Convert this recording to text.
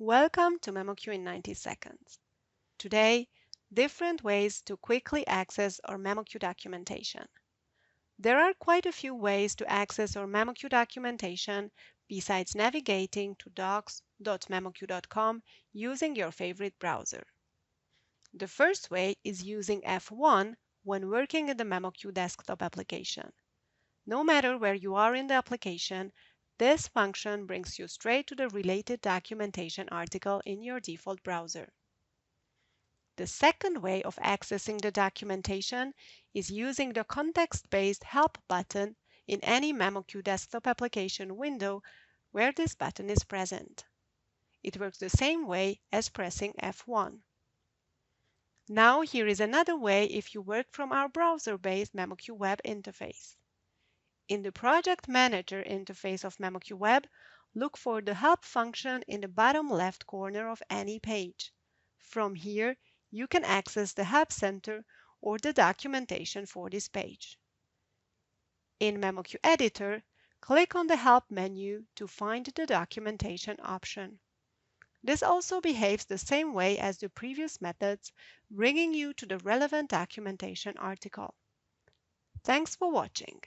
Welcome to memoQ in 90 seconds. Today, different ways to quickly access our memoQ documentation. There are quite a few ways to access our memoQ documentation besides navigating to docs.memoq.com using your favorite browser. The first way is using F1 when working in the memoQ desktop application. No matter where you are in the application, this function brings you straight to the related documentation article in your default browser. The second way of accessing the documentation is using the context-based Help button in any memoQ desktop application window where this button is present. It works the same way as pressing F1. Now here is another way if you work from our browser-based memoQ web interface. In the Project Manager interface of memoQ Web, look for the Help function in the bottom left corner of any page. From here, you can access the Help Center or the documentation for this page. In memoQ Editor, click on the Help menu to find the documentation option. This also behaves the same way as the previous methods, bringing you to the relevant documentation article. Thanks for watching.